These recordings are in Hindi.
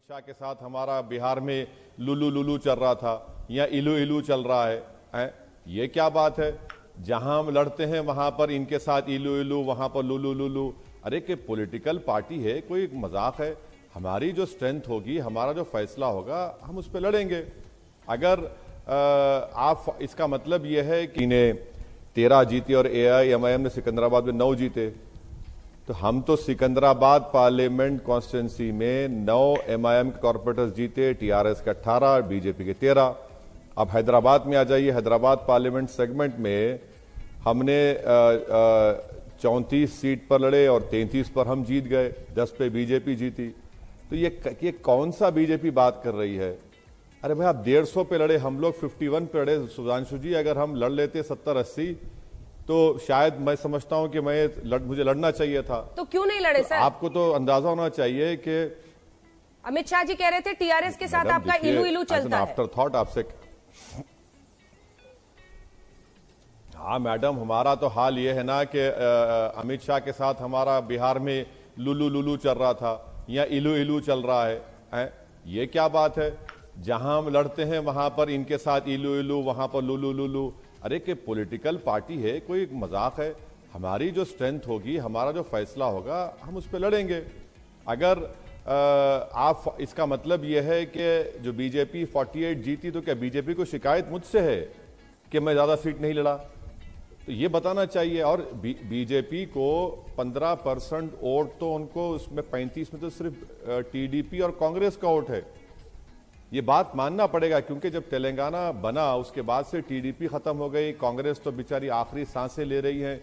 अमित शाह के साथ हमारा बिहार में लुलू लुलू चल रहा था या इलू इलू चल रहा है? ये क्या बात है? जहां हम लड़ते हैं वहां पर इनके साथ इलू इलू, वहां पर लुलू लुलू। अरे कि पॉलिटिकल पार्टी है, कोई मजाक है? हमारी जो स्ट्रेंथ होगी, हमारा जो फैसला होगा, हम उस पर लड़ेंगे। अगर आप इसका मतलब यह है कि इन्हें 13 जीते और AIMIM ने सिकंदराबाद में 9 जीते, तो हम तो सिकंदराबाद पार्लियामेंट कॉन्स्टिट्यूंसी में 9 MIM के कॉर्पोरेटर्स जीते, TRS के 18, बीजेपी के 13। अब हैदराबाद में आ जाइए, हैदराबाद पार्लियामेंट सेगमेंट में हमने 34 सीट पर लड़े और 33 पर हम जीत गए, 10 पे बीजेपी जीती। तो ये कौन सा बीजेपी बात कर रही है? अरे भाई, आप 150 पे लड़े, हम लोग 51 पे लड़े। सुधांशु जी, अगर हम लड़ लेते 70-80 तो शायद मैं समझता हूं कि मुझे लड़ना चाहिए था। तो क्यों नहीं लड़े सर? आपको तो अंदाजा होना चाहिए कि अमित शाह जी कह रहे थे TRS के साथ आपका इलू इलू चलता है। आफ्टर थॉट आपसे। हाँ मैडम, हमारा तो हाल ये है ना कि अमित शाह के साथ हमारा बिहार में लुलू लुलू चल रहा था या इलू इलू चल रहा है? ये क्या बात है? जहां हम लड़ते हैं वहां पर इनके साथ इलू इलू, वहां पर लुलू लुलू। अरे कि पॉलिटिकल पार्टी है, कोई मजाक है? हमारी जो स्ट्रेंथ होगी, हमारा जो फैसला होगा, हम उस पर लड़ेंगे। अगर आप इसका मतलब यह है कि जो बीजेपी 48 जीती, तो क्या बीजेपी को शिकायत मुझसे है कि मैं ज्यादा सीट नहीं लड़ा? तो ये बताना चाहिए। और बीजेपी को 15% वोट, तो उनको उसमें 35 में तो सिर्फ TDP और कांग्रेस का वोट है। ये बात मानना पड़ेगा, क्योंकि जब तेलंगाना बना उसके बाद से TDP खत्म हो गई, कांग्रेस तो बेचारी आखिरी सांसें ले रही है,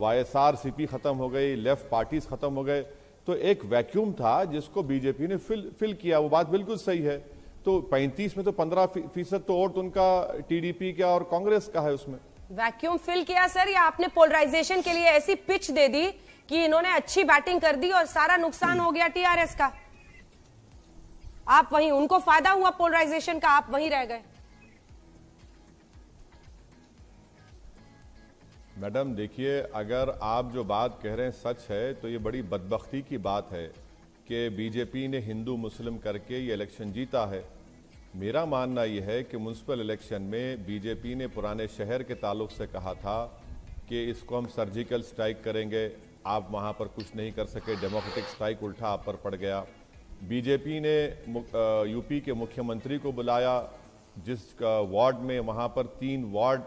YSRCP खत्म हो गई, लेफ्ट पार्टीज खत्म हो गए। तो एक वैक्यूम था जिसको बीजेपी ने फिल किया। वो बात बिल्कुल सही है। तो 35 में तो 15% तो वोट उनका TDP का और कांग्रेस का है। उसमें वैक्यूम फिल किया सर, या आपने पोलराइजेशन के लिए ऐसी पिच दे दी कि इन्होंने अच्छी बैटिंग कर दी और सारा नुकसान हो गया TRS का? आप वहीं, उनको फायदा हुआ पोलराइजेशन का, आप वहीं रह गए। मैडम देखिए, अगर आप जो बात कह रहे हैं सच है, तो ये बड़ी बदबख्ती की बात है कि बीजेपी ने हिंदू मुस्लिम करके ये इलेक्शन जीता है। मेरा मानना यह है कि म्युनिसिपल इलेक्शन में बीजेपी ने पुराने शहर के ताल्लुक से कहा था कि इसको हम सर्जिकल स्ट्राइक करेंगे, आप वहाँ पर कुछ नहीं कर सके, डेमोक्रेटिक स्ट्राइक उल्टा आप पर पड़ गया। बीजेपी ने यूपी के मुख्यमंत्री को बुलाया, जिस वार्ड में वहाँ पर 3 वार्ड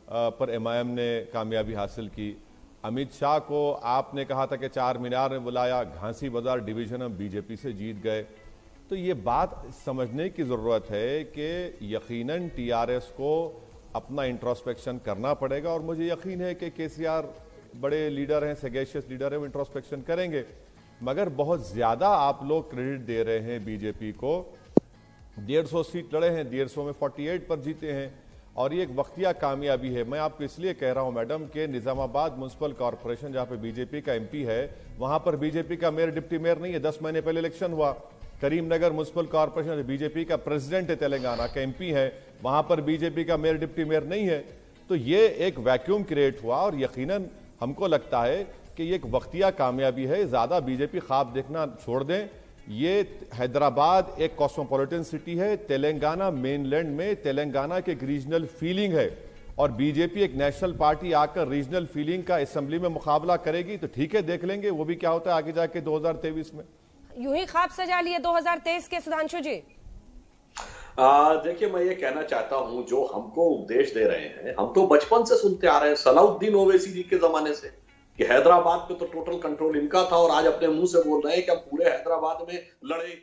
पर MIM ने कामयाबी हासिल की। अमित शाह को आपने कहा था कि 4 मीनार में बुलाया, घासी बाजार डिवीजन हम बीजेपी से जीत गए। तो ये बात समझने की ज़रूरत है कि यकीनन TRS को अपना इंट्रोस्पेक्शन करना पड़ेगा, और मुझे यकीन है कि KCR बड़े लीडर हैं, सगेशियस लीडर हैं, वो इंट्रोस्पेक्शन करेंगे। मगर बहुत ज़्यादा आप लोग क्रेडिट दे रहे हैं बीजेपी को। 150 सीट लड़े हैं, 150 में 48 पर जीते हैं, और ये एक वक्तिया कामयाबी है। मैं आपको इसलिए कह रहा हूं मैडम कि निजामाबाद म्युनिसिपल कॉर्पोरेशन, जहां पे बीजेपी का MP है, वहां पर बीजेपी का मेयर डिप्टी मेयर नहीं है। 10 महीने पहले इलेक्शन हुआ। करीमनगर म्युनिसिपल कॉर्पोरेशन, बीजेपी का प्रेसिडेंट है, तेलंगाना का MP है, वहां पर बीजेपी का मेयर डिप्टी मेयर नहीं है। तो ये एक वैक्यूम क्रिएट हुआ, और यकीनन हमको लगता है कि ये एक वक्तिया कामयाबी है। ज्यादा बीजेपी ख्वाब देखना छोड़ दें। ये हैदराबाद एक कॉस्मोपॉलिटन सिटी है, तेलंगाना मेनलैंड में तेलंगाना की एक रीजनल फीलिंग है, और बीजेपी एक नेशनल पार्टी आकर रीजनल फीलिंग का असेंबली में मुकाबला करेगी, तो ठीक है, देख लेंगे वो भी क्या होता है आगे जाके 2023 में। यूं ही ख्वाब सजा लिए 2023 के सुधांशु जी? देखिए, मैं ये कहना चाहता हूं, जो हमको उपदेश दे रहे हैं, हम तो बचपन से सुनते आ रहे हैं, सलाउद्दीन ओवैसी जी के जमाने से, कि हैदराबाद पे तो टोटल कंट्रोल इनका था, और आज अपने मुंह से बोल रहे हैं कि हम पूरे हैदराबाद में लड़े।